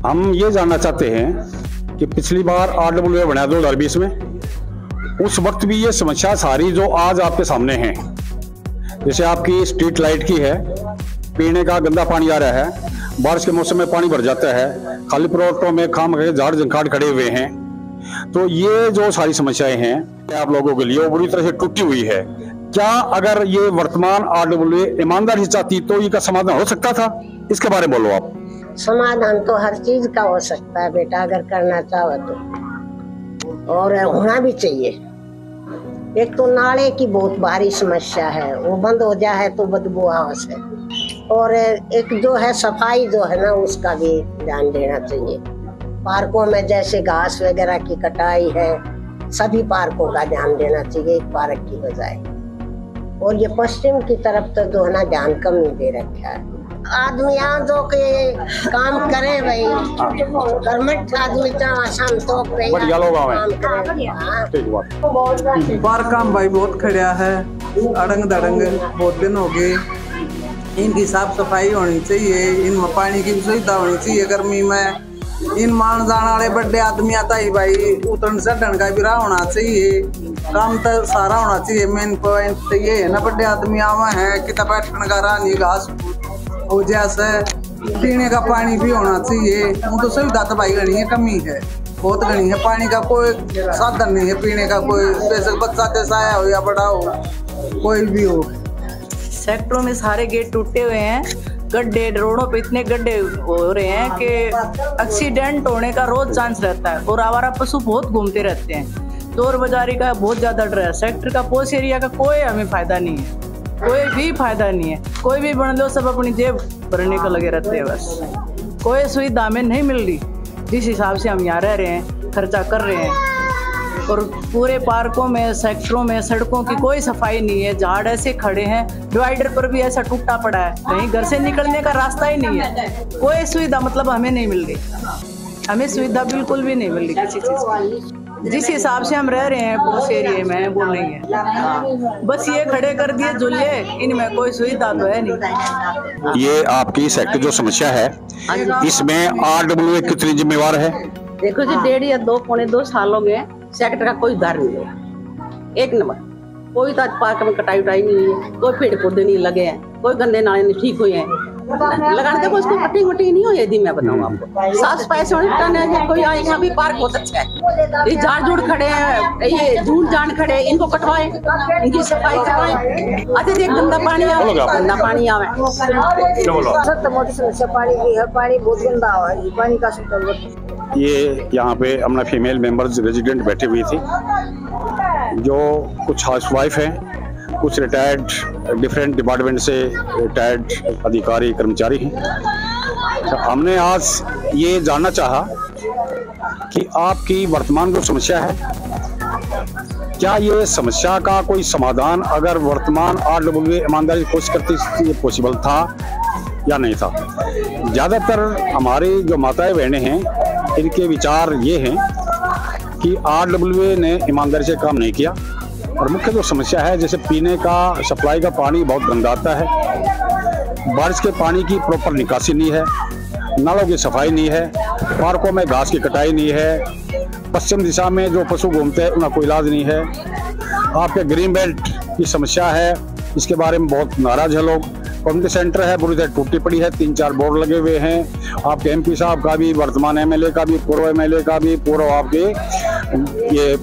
हम ये जानना चाहते हैं कि पिछली बार RWA बना 2020 में, उस वक्त भी ये समस्या सारी जो आज आपके सामने है, जैसे आपकी स्ट्रीट लाइट की है, पीने का गंदा पानी आ रहा है, बारिश के मौसम में पानी भर जाता है, खाली प्लॉटों में खाम के झाड़ झंखाड़ खड़े हुए हैं। तो ये जो सारी समस्याएं हैं आप लोगों के लिए वो बुरी तरह से टूटी हुई है। क्या अगर ये वर्तमान RWA ईमानदारी चाहती तो इसका समाधान हो सकता था? इसके बारे में बोलो आप। समाधान तो हर चीज का हो सकता है बेटा, अगर करना चाहो तो, और होना भी चाहिए। एक तो नाले की बहुत भारी समस्या है, वो बंद हो जाए तो बदबू आवास है, और एक जो है सफाई जो है ना उसका भी ध्यान देना चाहिए। पार्कों में जैसे घास वगैरह की कटाई है, सभी पार्कों का ध्यान देना चाहिए एक पार्क की बजाय। और ये पश्चिम की तरफ तो जो है ना ध्यान कम नहीं दे रखा है। आदमी यहाँ जो के काम करे भाई, गवर्नमेंट आदमी आसान तो बार काम भाई बहुत खड़ा है, अड़ंग दड़ंग बहुत दिन हो गए। इनकी साफ सफाई होनी चाहिए, इनमें पानी की सुविधा होनी चाहिए। गर्मी में इन मान जाने वाले बड़े आदमी आता ही भाई उतरन चढ़न का भी होना चाहिए, काम तो सारा होना चाहिए। मेन पॉइंट तो ये है ना, बड़े आदमी आवा है कि बैठने का रानी घास हो जैसे पीने का पानी भी होना चाहिए। वो तो सुविधा तो भाई गणी है, कमी है, बहुत गणी है। पानी का कोई साधन नहीं है पीने का, कोई जैसे बच्चा जैसा आया हो या बड़ा हो, कोई भी हो। सेक्टरों में सारे गेट टूटे हुए हैं, गड्ढे, रोडों पे इतने गड्ढे हो रहे हैं कि एक्सीडेंट होने का रोज चांस रहता है, और आवारा पशु बहुत घूमते रहते हैं। चोर बाजारी का बहुत ज्यादा डर है। सेक्टर का पोस्ट एरिया का कोई हमें फायदा नहीं है, कोई भी फायदा नहीं है। कोई भी बन लो, सब अपनी जेब भरने को लगे रहते हैं बस। कोई सुविधा हमें नहीं मिल रही जिस हिसाब से हम यहाँ रह रहे हैं, खर्चा कर रहे हैं। और पूरे पार्कों में, सेक्टरों में, सड़कों की कोई सफाई नहीं है, झाड़ ऐसे खड़े हैं, डिवाइडर पर भी ऐसा टूटा पड़ा है, कहीं घर से निकलने का रास्ता ही नहीं है। कोई सुविधा मतलब हमें नहीं मिल रही, हमें सुविधा बिल्कुल भी नहीं मिल रही किसी चीज़ की। जिस हिसाब से हम रह रहे हैं उस एरिया में वो नहीं है। बस ये खड़े कर दिए झूले, इनमें कोई सुविधा तो है नहीं। ये आपकी सेक्टर जो समस्या है, इसमें RWA कितनी जिम्मेवार है? देखो जी, 1.5 या 2 पौने 2 साल हो गए, सेक्टर का कोई घर नहीं है। एक नंबर कोई तो पार्क में कटाई उटाई नहीं है, कोई पेड़ पौधे नहीं लगे हैं, कोई गंदे नाले नहीं ठीक हुए हैं, लगाने को उसको कटिंग वटिंग नहीं हुई। यदि मैं बताऊँ आपको, साफ सफाई से कोई आए, यहाँ भी पार्क बहुत अच्छा है। ये झाड़ झूड़ खड़े हैं, ये झूठ जान खड़े हैं, इनको कटवाएं, इनकी सफाई करवाएं। आते देख गंदा पानी आवे, गंदा पानी आवे। मोटी समस्या पानी की है, पानी बहुत गंदा है, पानी का ये यहाँ पे अपना फीमेल मेंबर्स रेजिडेंट बैठी हुई थी, जो कुछ हाउसवाइफ हैं, कुछ रिटायर्ड डिफरेंट डिपार्टमेंट से रिटायर्ड अधिकारी कर्मचारी हैं। तो हमने आज ये जानना चाहा कि आपकी वर्तमान जो समस्या है, क्या ये समस्या का कोई समाधान अगर वर्तमान RWA ईमानदारी कोशिश करती ये पॉसिबल था या नहीं था? ज़्यादातर हमारी जो माताएं बहनें हैं, इनके विचार ये हैं कि RWA ने ईमानदारी से काम नहीं किया, और मुख्य जो समस्या है जैसे पीने का सप्लाई का पानी बहुत गंदा आता है, बारिश के पानी की प्रॉपर निकासी नहीं है, नालों की सफाई नहीं है, पार्कों में घास की कटाई नहीं है, पश्चिम दिशा में जो पशु घूमते हैं उनका कोई इलाज नहीं है, आपके ग्रीन बेल्ट की समस्या है, इसके बारे में बहुत नाराज है लोग। कम्युनिटी सेंटर है, बुरी तरह टूटी पड़ी है, 3-4 बोर्ड लगे हुए हैं। आपके MP साहब का भी, वर्तमान MLA का भी, पूर्व MLA का भी, पूर्व आपके ये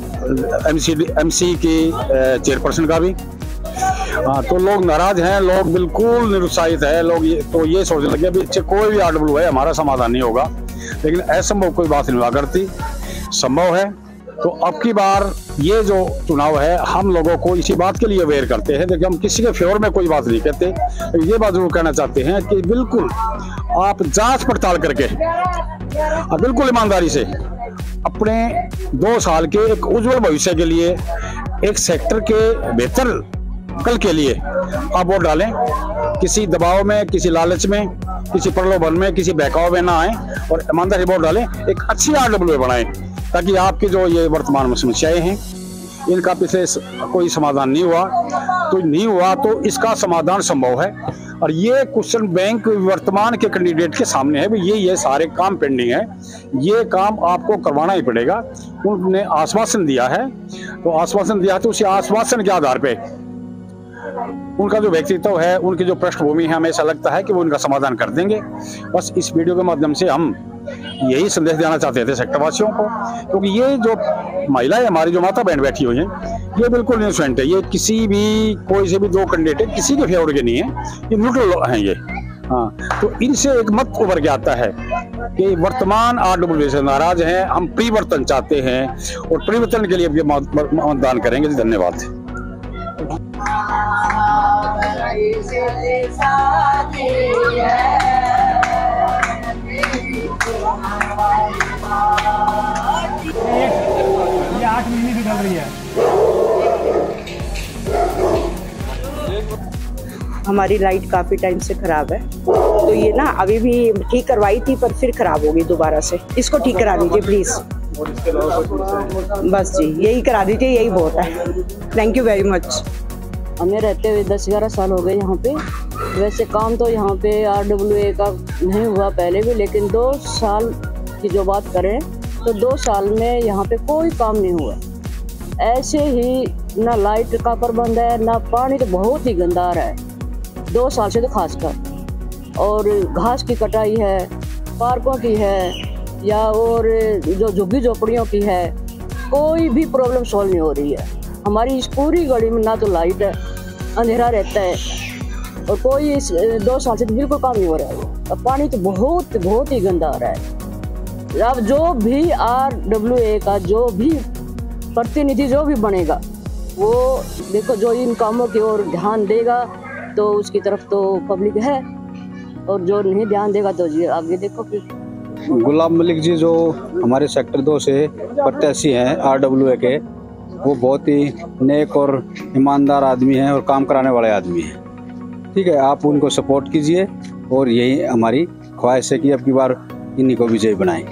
MC की चेयरपर्सन का भी। तो लोग नाराज हैं, लोग बिल्कुल निरुत्साहित है। लोग ये सोचने लगे अभी अच्छे कोई भी RWA है हमारा समाधान नहीं होगा, लेकिन असंभव कोई बात नहीं हुआ करती, संभव है। तो अब की बार ये जो चुनाव है, हम लोगों को इसी बात के लिए अवेयर करते हैं। देखिए, हम किसी के फेवर में कोई बात नहीं कहते, ये बात जरूर कहना चाहते हैं कि बिल्कुल आप जांच पड़ताल करके बिल्कुल ईमानदारी से अपने 2 साल के एक उज्जवल भविष्य के लिए, एक सेक्टर के बेहतर कल के लिए आप वोट डालें। किसी दबाव में, किसी लालच में, किसी प्रलोभन में, किसी बहकाव में ना आए, और ईमानदारी वोट डालें, एक अच्छी RWA बनाएं, ताकि आपकी जो ये वर्तमान समस्याएं हैं इनका पिछले कोई समाधान नहीं हुआ तो इसका समाधान संभव है। और ये क्वेश्चन बैंक वर्तमान के कैंडिडेट के सामने है भाई ये सारे काम पेंडिंग है, ये काम आपको करवाना ही पड़ेगा। उन्होंने आश्वासन दिया है, तो आश्वासन दिया तो उसी आश्वासन के आधार पे उनका जो व्यक्तित्व है, उनकी जो पृष्ठभूमि है, हमें ऐसा लगता है कि वो उनका समाधान कर देंगे। बस इस वीडियो के माध्यम से हम यही संदेश देना चाहते थे सेक्टर वासियों को, क्योंकि ये जो महिलाएं हमारी जो माता बहन बैठी हुई हैं, ये बिल्कुल इनोसेंट है। ये किसी भी कोई से भी दो कैंडिडेट किसी के फेवर के नहीं है, ये न्यूट्रल हैं ये। हाँ, तो इनसे एक मत उभर के आता है कि वर्तमान RWA से नाराज हैं, हम परिवर्तन चाहते हैं और परिवर्तन के लिए मतदान करेंगे। धन्यवाद। ये 8 महीने से चल रही है। हमारी लाइट काफी टाइम से खराब है, तो ये ना अभी भी ठीक करवाई थी पर फिर खराब हो गई दोबारा से। इसको ठीक करा दीजिए प्लीज। बस जी यही करा दीजिए, यही बहुत है। Thank you very much. हमें रहते हुए 10-11 साल हो गए यहाँ पे। वैसे काम तो यहाँ पे RWA का नहीं हुआ पहले भी, लेकिन 2 साल की जो बात करें तो 2 साल में यहाँ पे कोई काम नहीं हुआ। ऐसे ही ना लाइट का प्रबंध है, ना पानी, तो बहुत ही गंदा आ रहा है 2 साल से तो खासकर। और घास की कटाई है, पार्कों की है, या और जो झुग्गी झोपड़ियों की है, कोई भी प्रॉब्लम सॉल्व नहीं हो रही है। हमारी इस पूरी गली में ना तो लाइट है, अंधेरा रहता है, और कोई इस 2 साल से तो बिल्कुल काम नहीं हो रहा है। अब पानी तो बहुत ही गंदा आ रहा है। अब जो भी RWA का जो भी प्रतिनिधि जो भी बनेगा, वो देखो जो इन कामों की ओर ध्यान देगा तो उसकी तरफ तो पब्लिक है, और जो नहीं ध्यान देगा तो जी आगे देखो फिर। गुलाब मलिक जी जो हमारे सेक्टर 2 से प्रत्याशी हैं RWA के, वो बहुत ही नेक और ईमानदार आदमी हैं और काम कराने वाले आदमी हैं। ठीक है, आप उनको सपोर्ट कीजिए और यही हमारी ख्वाहिश है कि अब की बार इन्हीं को विजयी बनाएं।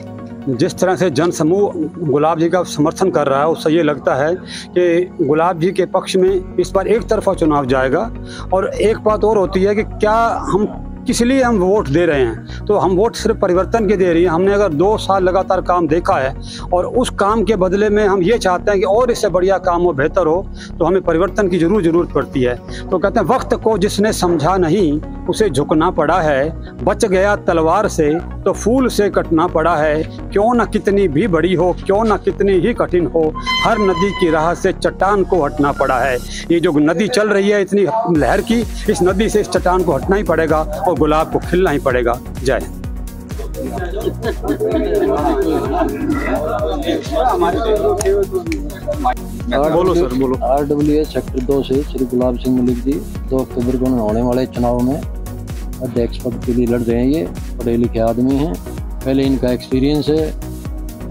जिस तरह से जन समूह गुलाब जी का समर्थन कर रहा है, उससे ये लगता है कि गुलाब जी के पक्ष में इस बार एक तरफा चुनाव जाएगा। और एक बात और होती है कि क्या हम किस लिए हम वोट दे रहे हैं, तो हम वोट सिर्फ परिवर्तन के दे रही है। हमने अगर 2 साल लगातार काम देखा है और उस काम के बदले में हम ये चाहते हैं कि और इससे बढ़िया काम हो, बेहतर हो, तो हमें परिवर्तन की जरूरत पड़ती है। तो कहते हैं वक्त को जिसने समझा नहीं उसे झुकना पड़ा है, बच गया तलवार से तो फूल से कटना पड़ा है। क्यों न कितनी भी बड़ी हो, क्यों न कितनी ही कठिन हो, हर नदी की राह से चट्टान को हटना पड़ा है। ये जो नदी चल रही है इतनी लहर की, इस नदी से इस चट्टान को हटना ही पड़ेगा और गुलाब को खिलना ही पड़ेगा। जय। बोलो सर, बोलो। RWA सेक्टर 2 से श्री गुलाब सिंह मलिक जी 2 अक्टूबर को होने वाले चुनाव में अध्यक्ष पद के लिए लड़ रहे हैं। ये पढ़े लिखे आदमी हैं, पहले इनका एक्सपीरियंस है,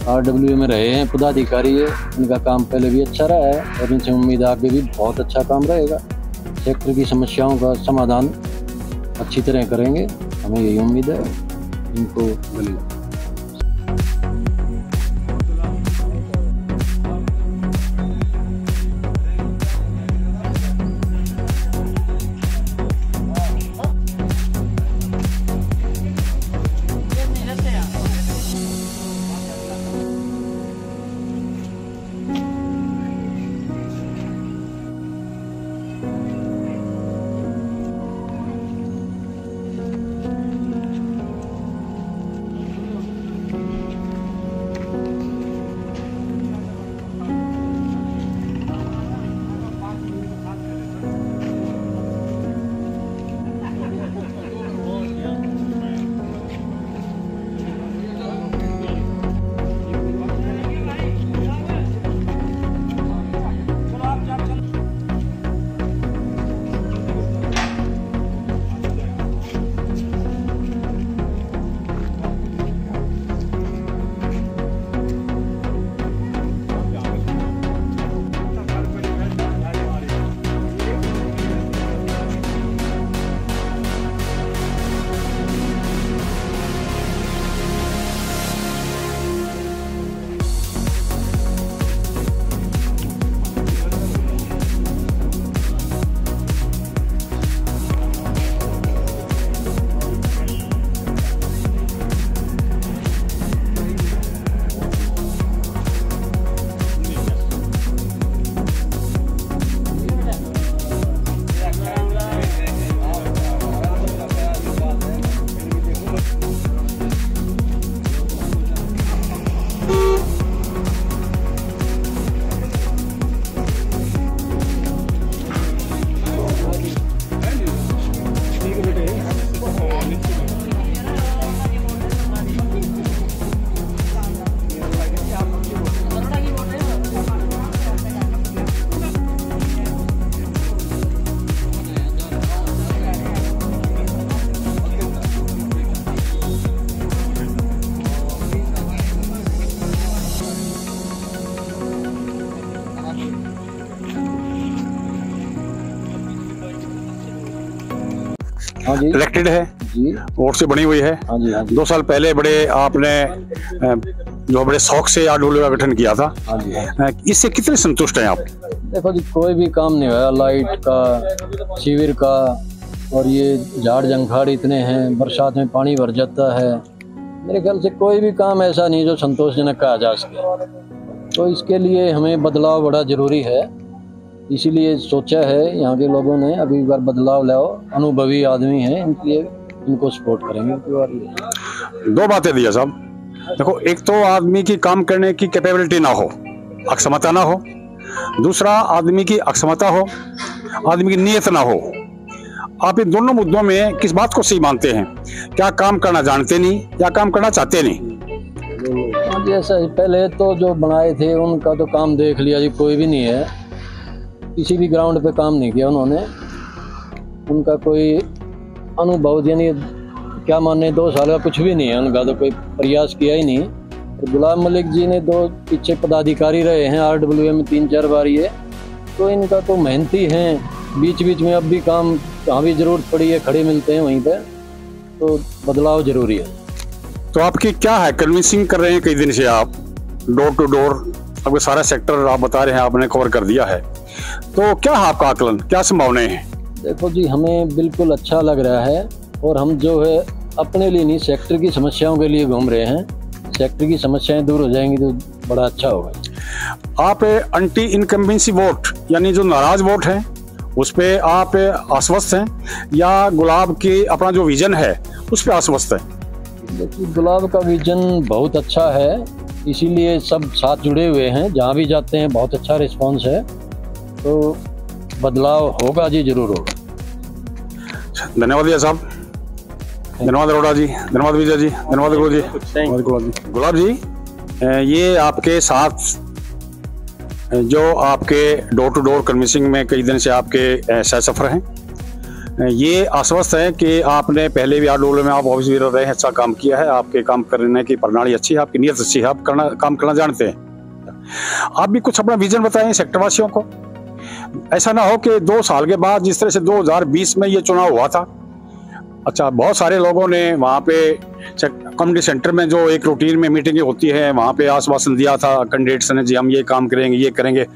RWA में रहे हैं, पदाधिकारी है, इनका काम पहले भी अच्छा रहा है और इनसे उम्मीद है आगे भी बहुत अच्छा काम रहेगा। सेक्टर की समस्याओं का समाधान अच्छी तरह करेंगे, हमें यही उम्मीद है। इनको मिलेगा। हाँ जी। इलेक्टेड है जी, वोट से बनी हुई है। हाँ जी, हाँ जी। 2 साल पहले आपने जो बड़े शौक से RW का गठन किया था। हाँ जी, हाँ। इससे कितने संतुष्ट हैं आप? देखो जी, कोई भी काम नहीं हुआ, लाइट का, शिविर का, और ये झाड़ जंखाड़ इतने हैं, बरसात में पानी भर जाता है। मेरे ख्याल से कोई भी काम ऐसा नहीं जो संतोषजनक कहा जा सके। तो इसके लिए हमें बदलाव बड़ा जरूरी है, इसीलिए सोचा है यहाँ के लोगों ने अभी बार बदलाव लाओ, अनुभवी आदमी हैं, इनके इनको सपोर्ट करेंगे। 2 बातें दिया साहब। देखो, एक तो आदमी की काम करने की कैपेबिलिटी ना हो, अक्षमता ना हो। दूसरा, आदमी की अक्षमता हो, आदमी की नीयत ना हो। आप इन दोनों मुद्दों में किस बात को सही मानते हैं? क्या काम करना जानते नहीं या काम करना चाहते नहीं? जैसा पहले तो जो बनाए थे उनका तो काम देख लिया जी, कोई भी नहीं है, किसी भी ग्राउंड पे काम नहीं किया उन्होंने। उनका कोई अनुभव यानी क्या माने 2 साल का कुछ भी नहीं है उनका, तो कोई प्रयास किया ही नहीं। तो गुलाब मलिक जी ने 2 पीछे पदाधिकारी रहे हैं RWA में 3-4 बार ये, तो इनका तो मेहनती हैं। बीच बीच में अब भी काम जहाँ भी जरूरत पड़ी है खड़े मिलते हैं वहीं पे, तो बदलाव जरूरी है। तो आपकी क्या है, कन्विंसिंग कर रहे हैं कई दिन से आप, डोर टू डोर आपके सारा सेक्टर आप बता रहे हैं, आपने कवर कर दिया है, तो क्या है आपका आकलन, क्या संभावनाएं हैं? देखो जी, हमें बिल्कुल अच्छा लग रहा है, और हम जो है अपने लिए नहीं, सेक्टर की समस्याओं के लिए घूम रहे हैं। सेक्टर की समस्याएं दूर हो जाएंगी तो बड़ा अच्छा होगा। आप एंटी इनकम्बेंसी वोट यानी जो नाराज वोट है उस पे आप आश्वस्त हैं, या गुलाब की अपना जो विजन है उस पे आश्वस्त है? देखिए, गुलाब का विजन बहुत अच्छा है, इसीलिए सब साथ जुड़े हुए हैं। जहाँ भी जाते हैं बहुत अच्छा रिस्पांस है, तो बदलाव होगा जी, जरूर होगा। धन्यवाद भैया साहब, धन्यवाद अरोड़ा जी, धन्यवाद विजय जी, धन्यवाद गुरु जी। गुलाब जी, ये आपके साथ जो आपके डोर टू डोर कन्विंसिंग में कई दिन से आपके सफर हैं, ये आश्वस्त है कि आपने पहले भी RW में आप ऑफिस रहे हैं, अच्छा काम किया है, आपके काम करने की प्रणाली अच्छी है, आपकी नीयत अच्छी है, आप काम करना जानते हैं। आप भी कुछ अपना विजन बताएं सेक्टर वासियों को। ऐसा ना हो कि 2 साल के बाद, जिस तरह से 2020 में ये चुनाव हुआ था, अच्छा बहुत सारे लोगों ने वहाँ पे कम्युनिटी सेंटर में जो एक रूटीन में मीटिंगें होती है वहाँ पे आश्वासन दिया था कैंडिडेट्स ने, जी हम ये काम करेंगे, ये करेंगे,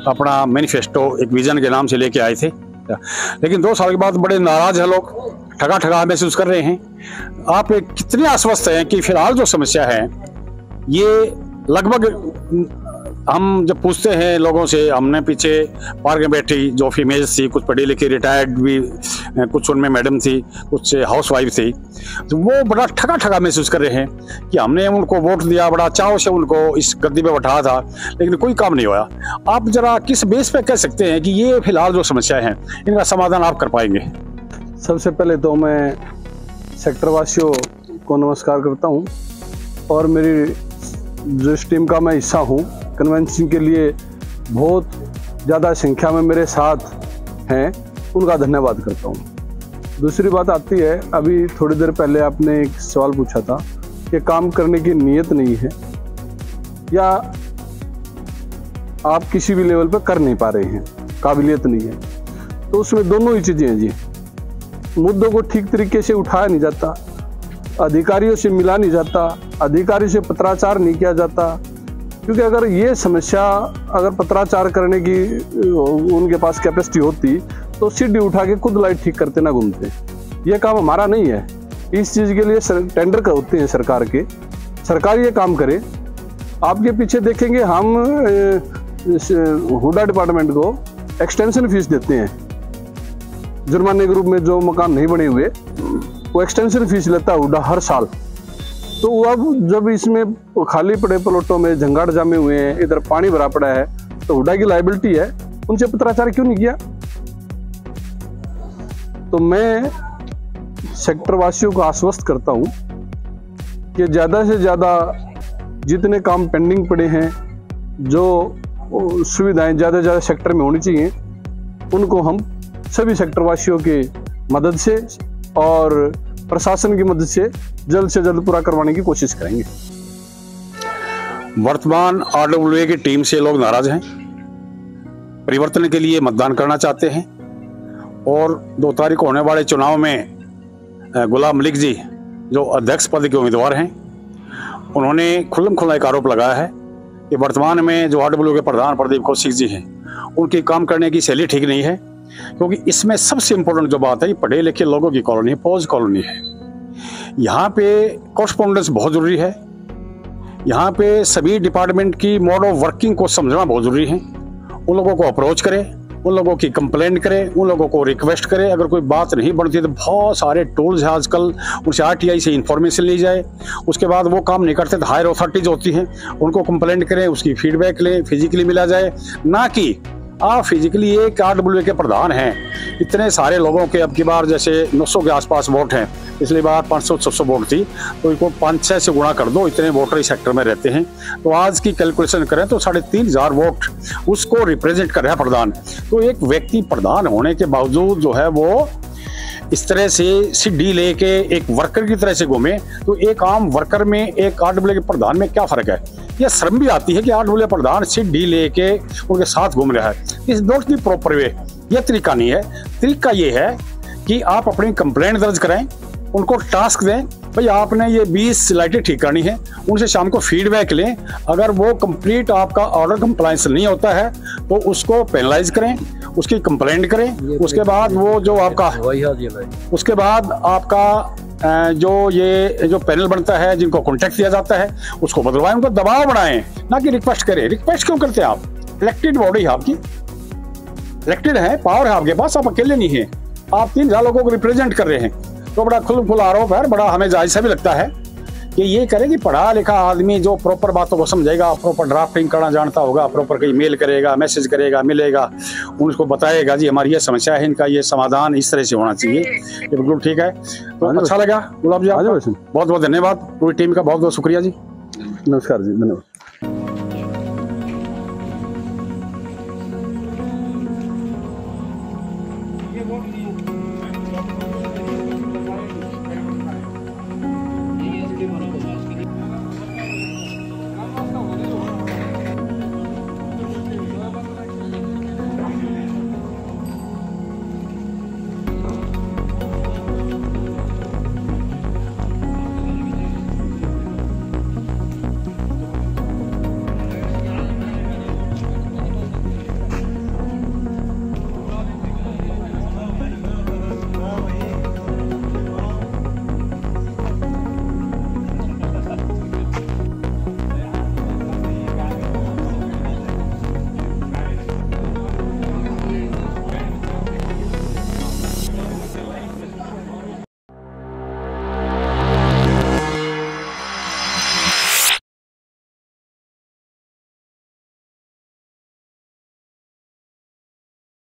अपना मैनिफेस्टो एक विजन के नाम से लेके आए थे। लेकिन 2 साल के बाद बड़े नाराज है लोग, ठगा महसूस कर रहे हैं। आप कितने आश्वस्त हैं कि फिलहाल जो समस्या है ये लगभग, हम जब पूछते हैं लोगों से, हमने पीछे पार्क में बैठी जो फीमेल्स थी, कुछ पढ़ी लिखी रिटायर्ड भी, कुछ उनमें मैडम थी, कुछ हाउस वाइफ थी, तो वो बड़ा ठगा महसूस कर रहे हैं कि हमने उनको वोट दिया, बड़ा चाव से उनको इस गद्दी पे बैठाया था, लेकिन कोई काम नहीं हुआ। आप जरा किस बेस पे कह सकते हैं कि ये फिलहाल जो समस्या है इनका समाधान आप कर पाएंगे? सबसे पहले तो मैं सेक्टर वासियों को नमस्कार करता हूँ, और मेरी जो इस टीम का मैं हिस्सा हूँ, कन्वेंशन के लिए बहुत ज़्यादा संख्या में मेरे साथ हैं, उनका धन्यवाद करता हूँ। दूसरी बात आती है, अभी थोड़ी देर पहले आपने एक सवाल पूछा था कि काम करने की नीयत नहीं है या आप किसी भी लेवल पर कर नहीं पा रहे हैं, काबिलियत नहीं है। तो उसमें दोनों ही चीज़ें हैं जी। मुद्दों को ठीक तरीके से उठाया नहीं जाता, अधिकारियों से मिला नहीं जाता, अधिकारी से पत्राचार नहीं किया जाता, क्योंकि अगर ये समस्या, अगर पत्राचार करने की उनके पास कैपेसिटी होती तो सीढ़ी उठा के खुद लाइट ठीक करते ना घूमते। ये काम हमारा नहीं है, इस चीज़ के लिए टेंडर होते हैं सरकार के, सरकार ये काम करे। आपके पीछे देखेंगे हम हुडा डिपार्टमेंट को एक्सटेंशन फीस देते हैं, जुर्माने के रूप में जो मकान नहीं बने हुए वो एक्सटेंशन फीस लेता है हुडा हर साल। तो अब जब इसमें खाली पड़े प्लॉटों में झंगाड़ जामे हुए हैं, इधर पानी भरा पड़ा है, तो हुडा की लायबिलिटी है, उनसे पत्राचार क्यों नहीं किया? तो मैं सेक्टर वासियों को आश्वस्त करता हूं कि ज़्यादा से ज़्यादा जितने काम पेंडिंग पड़े हैं, जो सुविधाएं ज़्यादा से ज़्यादा सेक्टर में होनी चाहिए, उनको हम सभी सेक्टर वासियों की मदद से और प्रशासन की मदद से जल्द पूरा करवाने की कोशिश करेंगे। वर्तमान RWA की टीम से लोग नाराज हैं, परिवर्तन के लिए मतदान करना चाहते हैं, और 2 तारीख को होने वाले चुनाव में गुलाब मलिक जी जो अध्यक्ष पद के उम्मीदवार हैं, उन्होंने खुल्लम खुल्ला एक आरोप लगाया है कि वर्तमान में जो RWA के प्रधान प्रदीप कौशिक जी हैं, उनकी काम करने की शैली ठीक नहीं है। क्योंकि इसमें सबसे इम्पोर्टेंट जो बात है, ये पढ़े लिखे लोगों की कॉलोनी है, पॉज कॉलोनी है। यहाँ पे कॉरस्पॉन्डेंस बहुत ज़रूरी है। यहाँ पे सभी डिपार्टमेंट की मोड ऑफ वर्किंग को समझना बहुत ज़रूरी है। उन लोगों को अप्रोच करें, उन लोगों की कंप्लेंट करें, उन लोगों को रिक्वेस्ट करें। अगर कोई बात नहीं बनती तो बहुत सारे टूल्स हैं आजकल, उनसे RTI से इंफॉर्मेशन ली जाए। उसके बाद वो काम नहीं करते तो हायर अथॉरिटीज होती हैं, उनको कंप्लेंट करें, उसकी फीडबैक लें, फिजिकली मिला जाए। ना कि आप फिजिकली एक RWA के प्रधान हैं, इतने सारे लोगों के अब की बार जैसे 900 के आसपास वोट हैं, पिछली बार 500-600 वोट थी, तो इनको 5-6 से गुणा कर दो, इतने वोटर इस सेक्टर में रहते हैं। तो आज की कैलकुलेशन करें तो 3500 वोट उसको रिप्रेजेंट कर रहा है प्रधान। तो एक व्यक्ति प्रधान होने के बावजूद जो है वो इस तरह से सीढ़ी लेके एक वर्कर की तरह से घूमे, तो एक आम वर्कर में एक RWA के प्रधान में क्या फर्क है? यह शर्म भी आती है कि RWA प्रधान सीढ़ी लेके उनके साथ घूम रहा है। इस नॉट दी प्रॉपर वे, यह तरीका नहीं है। तरीका ये है कि आप अपनी कंप्लेंट दर्ज कराएं, उनको टास्क दें, भाई आपने ये 20 लाइटें ठीक करनी है, उनसे शाम को फीडबैक लें। अगर वो कंप्लीट आपका ऑर्डर कंप्लायंस नहीं होता है तो उसको पेनलाइज करें, उसकी कंप्लेंट करें। उसके बाद वो जो आपका उसके बाद आपका जो पैनल बनता है, जिनको कॉन्टेक्ट दिया जाता है, उसको बदलवाएं, उनको दबाव बनाएं, ना कि रिक्वेस्ट करें। रिक्वेस्ट क्यों करते हैं आप? इलेक्टेड बॉडी है आपकी, इलेक्टेड है, पावर है आपके पास, आप अकेले नहीं है, आप 3000 लोगों को रिप्रेजेंट कर रहे हैं। तो बड़ा खुला आरोप है, बड़ा हमें जायज़ भी लगता है कि ये करे कि पढ़ा लिखा आदमी जो प्रॉपर बातों को समझेगा, प्रॉपर ड्राफ्टिंग करना जानता होगा, प्रॉपर कहीं मेल करेगा, मैसेज करेगा, मिलेगा, उनको बताएगा जी हमारी ये समस्या है, इनका ये समाधान इस तरह से होना चाहिए। ये बिल्कुल ठीक है। तो अच्छा लगा गुलाब जी, बहुत बहुत धन्यवाद, पूरी टीम का बहुत बहुत शुक्रिया जी। नमस्कार जी, धन्यवाद।